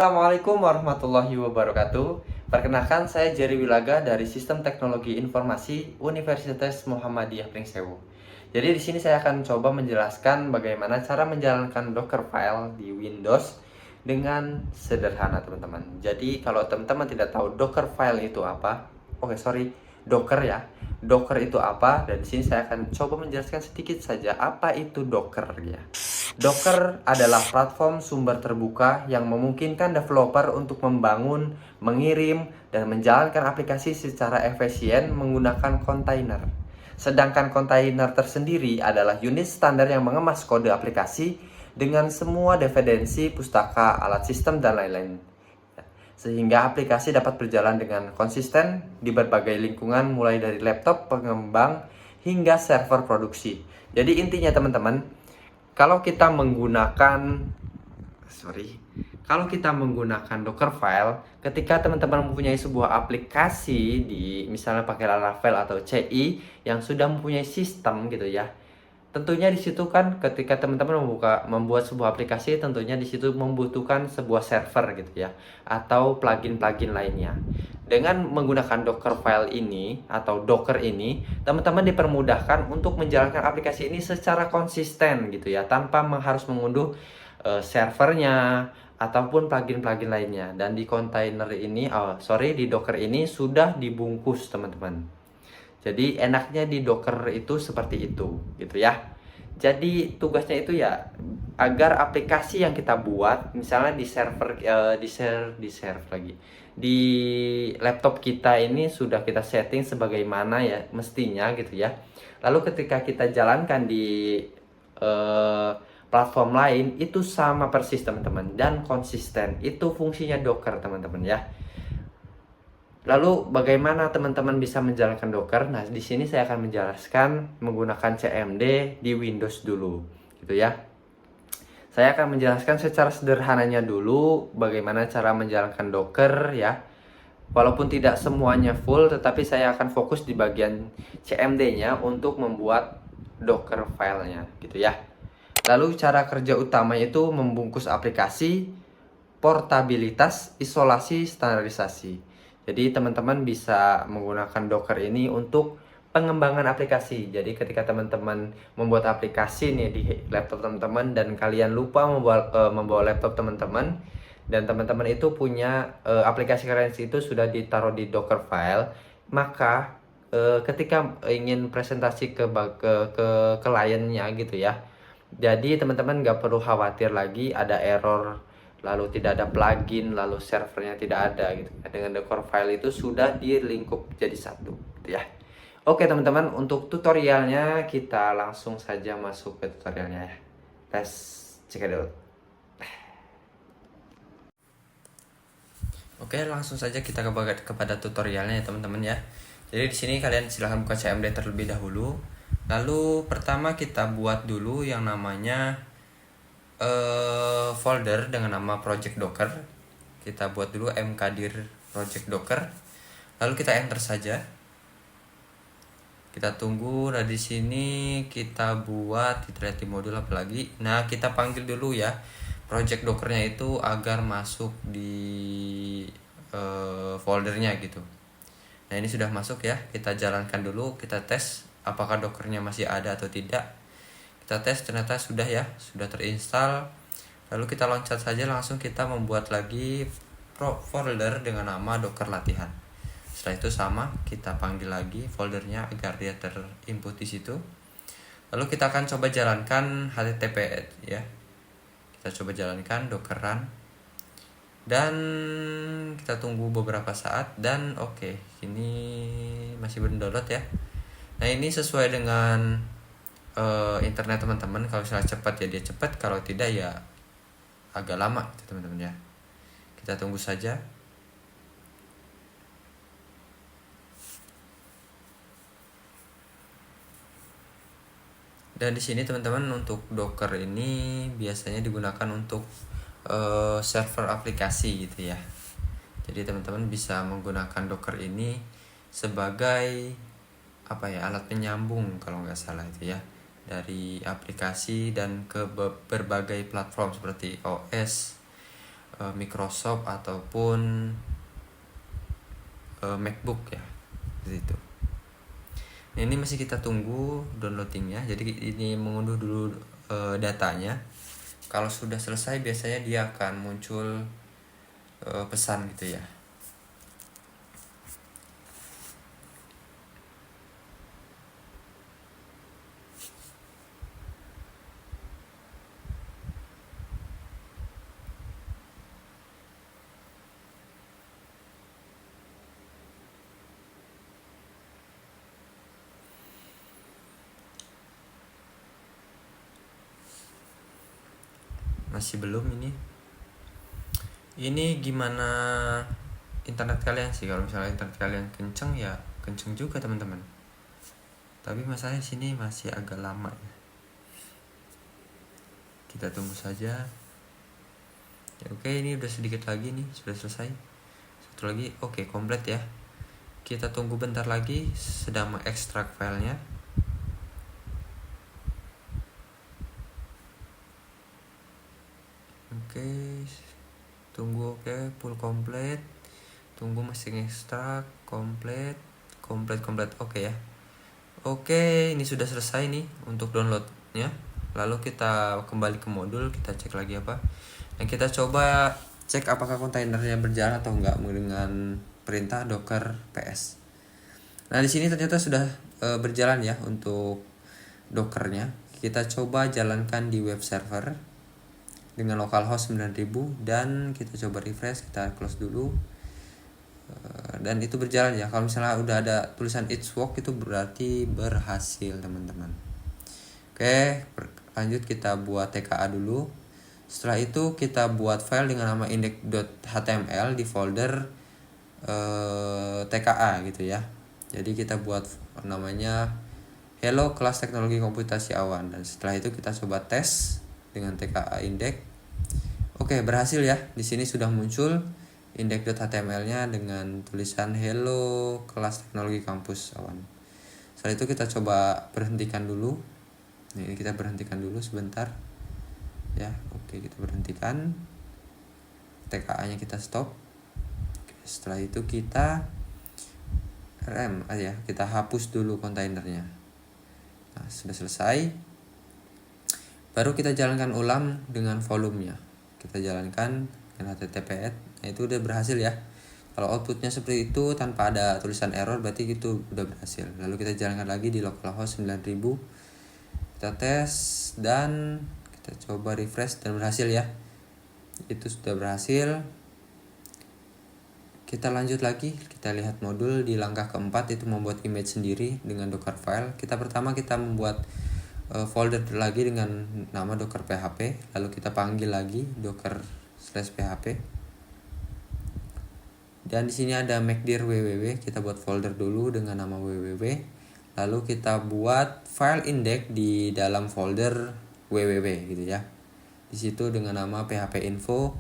Assalamualaikum warahmatullahi wabarakatuh. Perkenalkan, saya Jerry Wilaga dari Sistem Teknologi Informasi Universitas Muhammadiyah Pringsewu. Jadi di sini saya akan coba menjelaskan bagaimana cara menjalankan Dockerfile di Windows dengan sederhana, teman-teman. Jadi kalau teman-teman tidak tahu Dockerfile itu apa, Docker ya. Docker itu apa? Dan di sini saya akan coba menjelaskan sedikit saja apa itu Docker ya. Docker adalah platform sumber terbuka yang memungkinkan developer untuk membangun, mengirim, dan menjalankan aplikasi secara efisien menggunakan kontainer. Sedangkan kontainer tersendiri adalah unit standar yang mengemas kode aplikasi dengan semua dependensi, pustaka, alat sistem, dan lain-lain. Sehingga aplikasi dapat berjalan dengan konsisten di berbagai lingkungan mulai dari laptop pengembang hingga server produksi. Jadi intinya teman-teman, kalau kita menggunakan kalau kita menggunakan Dockerfile, ketika teman-teman mempunyai sebuah aplikasi di misalnya pakai Laravel atau CI yang sudah mempunyai sistem gitu ya. Tentunya di situ kan ketika teman-teman membuat sebuah aplikasi, tentunya di situ membutuhkan sebuah server gitu ya, atau plugin-plugin lainnya. Dengan menggunakan Dockerfile ini atau Docker ini, teman-teman dipermudahkan untuk menjalankan aplikasi ini secara konsisten gitu ya, tanpa harus mengunduh servernya ataupun plugin-plugin lainnya. Dan di kontainer ini, di Docker ini sudah dibungkus teman-teman. Jadi enaknya di Docker itu seperti itu gitu ya. Jadi tugasnya itu ya agar aplikasi yang kita buat misalnya di server di laptop kita ini sudah kita setting sebagaimana ya mestinya gitu ya. Lalu ketika kita jalankan di eh, platform lain itu sama persis teman-teman dan konsisten. Itu fungsinya Docker teman-teman ya. Lalu bagaimana teman-teman bisa menjalankan Docker? Nah, di sini saya akan menjelaskan menggunakan CMD di Windows dulu, gitu ya. Saya akan menjelaskan secara sederhananya dulu bagaimana cara menjalankan Docker ya. Walaupun tidak semuanya full, tetapi saya akan fokus di bagian CMD-nya untuk membuat Docker filenya, gitu ya. Lalu cara kerja utama itu membungkus aplikasi, portabilitas, isolasi, standarisasi. Jadi teman-teman bisa menggunakan Docker ini untuk pengembangan aplikasi. Jadi ketika teman-teman membuat aplikasi nih di laptop teman-teman dan kalian lupa membawa laptop teman-teman dan teman-teman itu punya aplikasi kalian itu sudah ditaruh di Docker file, maka ketika ingin presentasi ke kliennya gitu ya. Jadi teman-teman nggak perlu khawatir lagi ada error, lalu tidak ada plugin, lalu servernya tidak ada gitu. Dengan Docker file itu sudah dilingkup jadi satu gitu ya. Oke teman-teman, untuk tutorialnya kita langsung saja masuk ke tutorialnya ya. Let's check it out. Oke, langsung saja kita kepada tutorialnya ya teman-teman ya. Jadi di sini kalian silahkan buka CMD terlebih dahulu. Lalu pertama kita buat dulu yang namanya folder dengan nama project docker. Kita buat dulu mkdir project docker. Lalu kita enter saja. Kita tunggu. Nah di sini kita buat kita lihat di modul apa lagi. Nah kita panggil dulu ya project dockernya itu agar masuk di foldernya gitu. Nah ini sudah masuk ya. Kita jalankan dulu. Kita tes apakah dockernya masih ada atau tidak. Kita tes, ternyata sudah ya, sudah terinstall. Lalu kita loncat saja, langsung kita membuat lagi folder dengan nama docker latihan. Setelah itu sama, kita panggil lagi foldernya agar dia terinput di situ. Lalu kita akan coba jalankan http ya. Kita coba jalankan docker run. Dan kita tunggu beberapa saat dan oke, ini masih berdownload ya. Nah, ini sesuai dengan internet teman-teman. Kalau misalnya cepat ya dia cepat, kalau tidak ya agak lama gitu teman-teman ya. Kita tunggu saja. Dan di sini teman-teman untuk Docker ini biasanya digunakan untuk server aplikasi gitu ya. Jadi teman-teman bisa menggunakan Docker ini sebagai alat penyambung kalau nggak salah itu ya, dari aplikasi dan ke berbagai platform seperti OS, Microsoft ataupun MacBook ya, seperti itu. Nah, ini masih kita tunggu downloadingnya. Jadi ini mengunduh dulu datanya. Kalau sudah selesai biasanya dia akan muncul pesan gitu ya. Masih belum ini. Ini gimana internet kalian sih? Kalau misalnya internet kalian kenceng ya kenceng juga teman-teman. Tapi masalahnya sini masih agak lama ya. Kita tunggu saja. Ya, oke, ini udah sedikit lagi nih, sudah selesai. Satu lagi, oke, komplit ya. Kita tunggu bentar lagi, sedang mengekstrak filenya. Oke, tunggu. Oke, full komplit. Tunggu masih ngekstrak, komplit. Oke ya. Oke, ini sudah selesai nih untuk downloadnya. Lalu kita kembali ke modul, kita cek lagi apa. Dan kita coba cek apakah kontainernya berjalan atau enggak dengan perintah docker ps. Nah, di sini ternyata sudah berjalan ya untuk dockernya. Kita coba jalankan di web server dengan localhost 9000 dan kita coba refresh, kita close dulu. Dan itu berjalan ya. Kalau misalnya udah ada tulisan it's work itu berarti berhasil teman-teman. Oke, lanjut kita buat TKA dulu. Setelah itu kita buat file dengan nama index.html di folder TKA gitu ya. Jadi kita buat namanya Hello Kelas Teknologi Komputasi Awan, dan setelah itu kita coba tes dengan TKA index. Oke, berhasil ya. Di sini sudah muncul index.html-nya dengan tulisan Hello Kelas Teknologi Kampus Awan. Setelah itu kita coba berhentikan dulu. Ini kita berhentikan dulu sebentar. Ya, oke, kita berhentikan. TKA-nya kita stop. Oke, setelah itu kita rem aja, kita hapus dulu kontainernya. Nah, sudah selesai. Baru kita jalankan ulang dengan volumenya. Kita jalankan dengan https. Nah, itu udah berhasil ya. Kalau outputnya seperti itu tanpa ada tulisan error berarti itu udah berhasil. Lalu kita jalankan lagi di localhost 9000. Kita tes dan kita coba refresh dan berhasil ya. Itu sudah berhasil. Kita lanjut lagi, kita lihat modul di langkah keempat, itu membuat image sendiri dengan docker file. Pertama kita membuat folder lagi dengan nama docker php, lalu kita panggil lagi docker/php. Dan di sini ada makdir www, kita buat folder dulu dengan nama www. Lalu kita buat file index di dalam folder www gitu ya. Di situ dengan nama php info.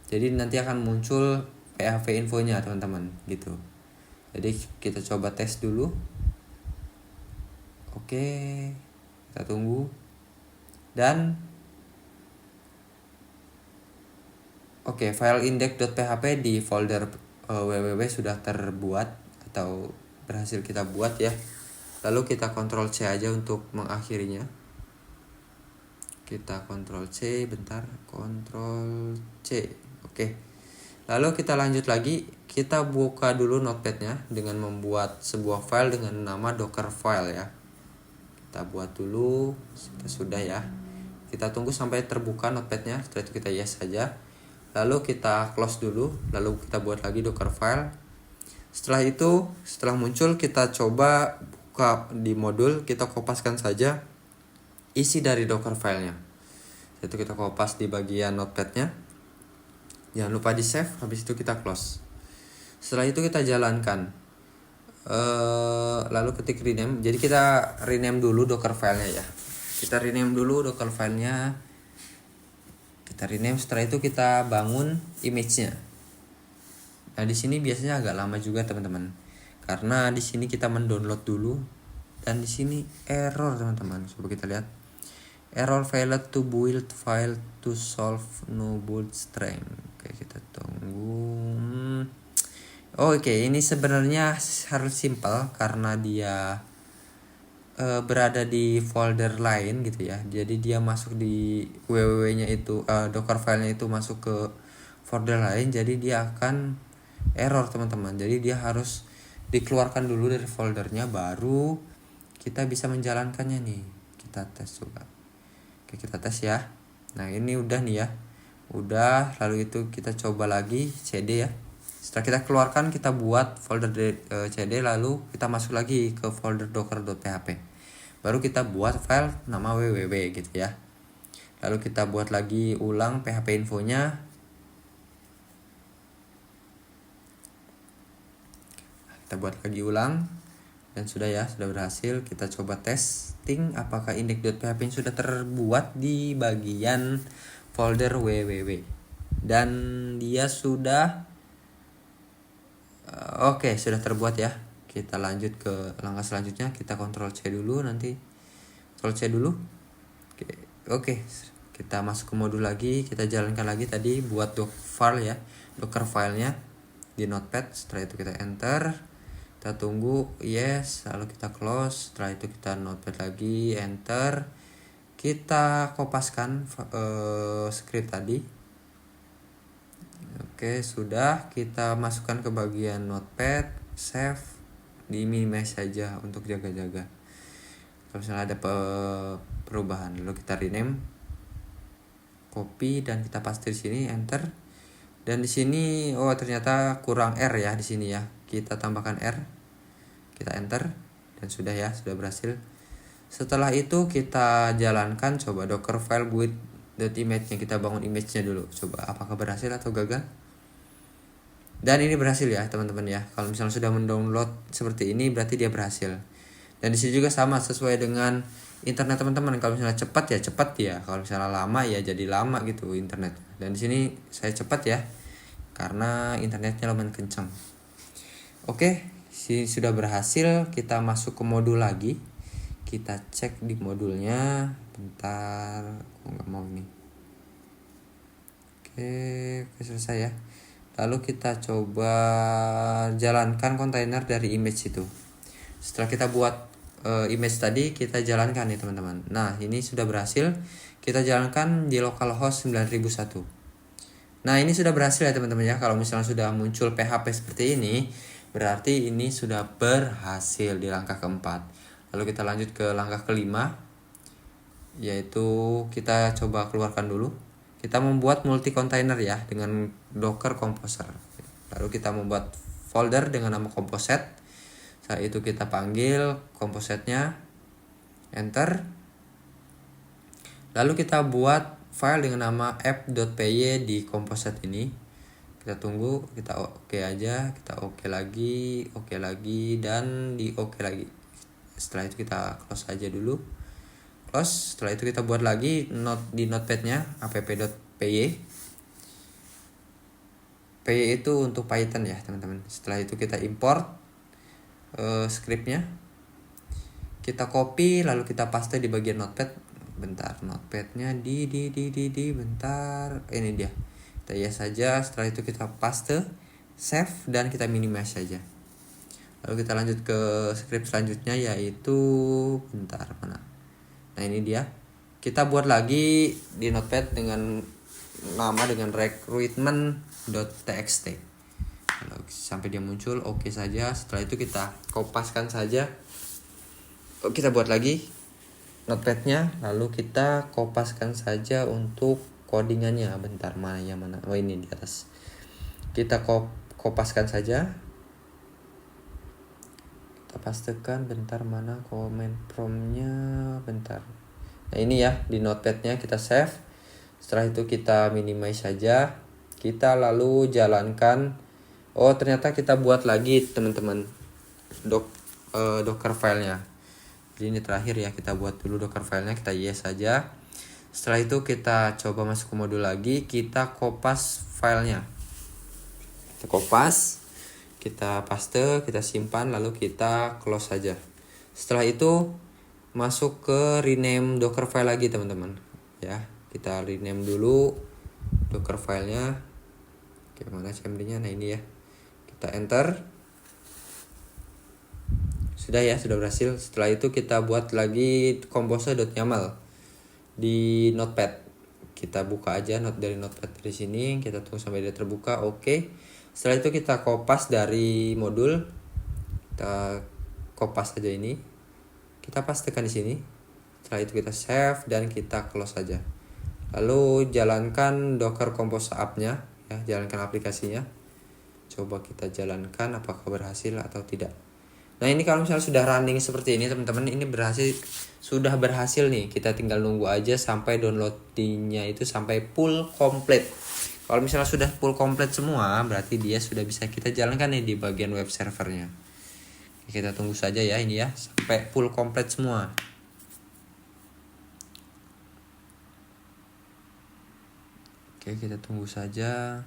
Jadi nanti akan muncul php infonya teman-teman gitu. Jadi kita coba tes dulu. Oke, kita tunggu. Dan oke, file index.php di folder www sudah terbuat atau berhasil kita buat ya. Lalu kita Ctrl C aja untuk mengakhirinya. Kita Ctrl C, bentar, Ctrl C. Oke. Lalu kita lanjut lagi, kita buka dulu notepadnya dengan membuat sebuah file dengan nama docker file ya. Kita buat dulu, sudah ya. Kita tunggu sampai terbuka notepadnya, setelah itu kita yes saja. Lalu kita close dulu, lalu kita buat lagi docker file. Setelah itu, setelah muncul kita coba buka di modul, kita kopaskan saja isi dari docker filenya. Itu kita kopas di bagian notepadnya. Jangan lupa di save, habis itu kita close. Setelah itu kita jalankan. Lalu ketik rename. Jadi kita rename dulu docker filenya ya. Kita rename dulu docker filenya. Kita rename, setelah itu kita bangun image-nya. Nah, di sini biasanya agak lama juga teman-teman. Karena di sini kita mendownload dulu dan di sini error teman-teman. Coba kita lihat. error failed to build file to solve no boot strength. Oke, kita tunggu. Oke, ini sebenarnya harus simple karena dia berada di folder lain gitu ya. Jadi dia masuk di www-nya itu, docker filenya itu masuk ke folder lain, jadi dia akan error teman-teman. Jadi dia harus dikeluarkan dulu dari foldernya, baru kita bisa menjalankannya nih. Kita tes coba. Oke, kita tes ya. Nah, ini udah nih ya. Udah, lalu itu kita coba lagi cd ya. Setelah kita keluarkan, kita buat folder cd, lalu kita masuk lagi ke folder docker.php. Baru kita buat file nama www gitu ya. Lalu kita buat lagi ulang php infonya. Kita buat lagi ulang dan sudah ya, sudah berhasil. Kita coba testing apakah index.php sudah terbuat di bagian folder www. Dan dia sudah oke, sudah terbuat ya. Kita lanjut ke langkah selanjutnya. Kita Ctrl C dulu, nanti Ctrl C dulu. Oke. Kita masuk ke modul lagi, kita jalankan lagi tadi buat docker filenya di notepad. Setelah itu kita enter, kita tunggu yes, lalu kita close. Setelah itu kita notepad lagi, enter, kita kopaskan script tadi. Oke, sudah, kita masukkan ke bagian notepad, save, di minimize saja untuk jaga-jaga kalau misalnya ada perubahan. Lalu kita rename, copy, dan kita paste di sini, enter. Dan di sini ternyata kurang R ya di sini ya. Kita tambahkan R. Kita enter dan sudah ya, sudah berhasil. Setelah itu kita jalankan coba docker file build.image-nya, kita bangun image-nya dulu. Coba apakah berhasil atau gagal. Dan ini berhasil ya teman-teman ya. Kalau misalnya sudah mendownload seperti ini berarti dia berhasil. Dan di sini juga sama sesuai dengan internet teman-teman. Kalau misalnya cepat ya cepat ya. Kalau misalnya lama ya jadi lama gitu internet. Dan di sini saya cepat ya karena internetnya lumayan kencang. Oke, sini sudah berhasil. Kita masuk ke modul lagi. Kita cek di modulnya. Bentar, aku nggak mau nih. Oke, selesai ya. Lalu kita coba jalankan kontainer dari image itu. Setelah kita buat image tadi, kita jalankan nih teman-teman. Nah, ini sudah berhasil. Kita jalankan di localhost 9001. Nah, ini sudah berhasil ya teman-teman ya. Kalau misalnya sudah muncul PHP seperti ini, berarti ini sudah berhasil di langkah keempat. Lalu kita lanjut ke langkah kelima, yaitu kita coba keluarkan dulu. Kita membuat multi container ya dengan Docker Composer. Lalu kita membuat folder dengan nama composite. Saat itu kita panggil composite-nya, enter. Lalu kita buat file dengan nama app.py di composite ini. Kita tunggu, kita oke aja, kita oke lagi, dan di oke lagi. Setelah itu kita close aja dulu. Close. Setelah itu kita buat lagi di notepad-nya app.py. py itu untuk Python ya teman-teman. Setelah itu kita import scriptnya, kita copy, lalu kita paste di bagian notepad. Bentar, notepadnya bentar, ini dia. Kita yes saja. Setelah itu kita paste, save, dan kita minimize saja. Lalu kita lanjut ke script selanjutnya, yaitu bentar mana. Nah, ini dia. Kita buat lagi di notepad dengan nama dengan recruitment.txt. Sampai dia muncul, oke saja. Setelah itu kita kopaskan saja. Kita buat lagi notepadnya, lalu kita kopaskan saja untuk codingannya. Bentar, mana? Oh, ini di atas. Kita kopaskan saja. Kita pastekan, bentar, mana comment prompt-nya, bentar. Nah, ini ya di notepadnya kita save. Setelah itu kita minimize saja. Kita lalu jalankan. Ternyata kita buat lagi teman-teman docker filenya. Jadi ini terakhir ya, kita buat dulu docker filenya, kita yes saja. Setelah itu kita coba masuk ke modul lagi, kita kopas filenya. Kita kopas, kita paste, kita simpan, lalu kita close saja. Setelah itu masuk ke rename docker file lagi teman-teman ya. Kita rename dulu docker filenya. Oke, mana cmd-nya? Nah ini ya, kita enter. Sudah ya, sudah berhasil. Setelah itu kita buat lagi compose.yaml di notepad. Kita buka aja dari notepad dari sini, kita tunggu sampai dia terbuka. Oke, setelah itu kita kopas dari modul, kita kopas aja ini, kita pastekan di sini. Setelah itu kita save dan kita close saja. Lalu jalankan docker compose app-nya ya, jalankan aplikasinya. Coba kita jalankan apakah berhasil atau tidak. Nah ini kalau misalnya sudah running seperti ini teman-teman, ini sudah berhasil nih. Kita tinggal nunggu aja sampai downloadingnya itu sampai full complete. Kalau misalnya sudah full complete semua, berarti dia sudah bisa kita jalankan nih di bagian web servernya. Kita tunggu saja ya ini ya, sampai full complete semua. Oke, kita tunggu saja.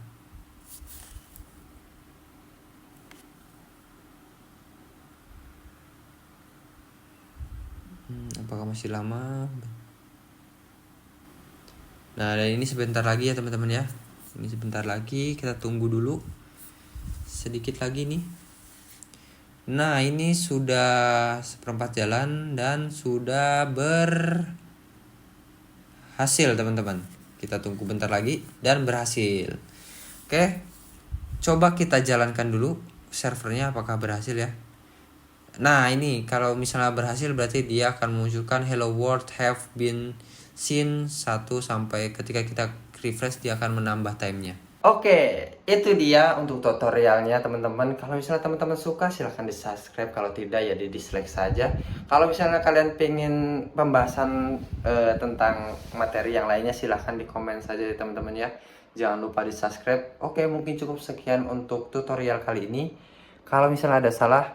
Apakah masih lama? Nah, dan ini sebentar lagi ya teman-teman ya. Ini sebentar lagi, kita tunggu dulu. Sedikit lagi nih. Nah, ini sudah seperempat jalan dan sudah berhasil teman-teman. Kita tunggu bentar lagi dan berhasil. Oke, coba kita jalankan dulu servernya apakah berhasil ya. Nah ini kalau misalnya berhasil berarti dia akan memunculkan hello world have been seen 1 sampai ketika kita refresh dia akan menambah timenya. Oke, itu dia untuk tutorialnya teman-teman. Kalau misalnya teman-teman suka silahkan di subscribe, kalau tidak ya di dislike saja. Kalau misalnya kalian pengen pembahasan tentang materi yang lainnya silahkan di komen saja ya teman-teman ya. Jangan lupa di subscribe. Oke, mungkin cukup sekian untuk tutorial kali ini. Kalau misalnya ada salah,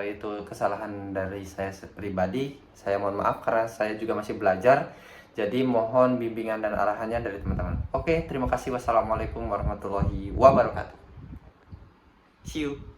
itu kesalahan dari saya pribadi. Saya mohon maaf karena saya juga masih belajar. Jadi mohon bimbingan dan arahannya dari teman-teman. Oke, terima kasih. Wassalamualaikum warahmatullahi wabarakatuh. See you.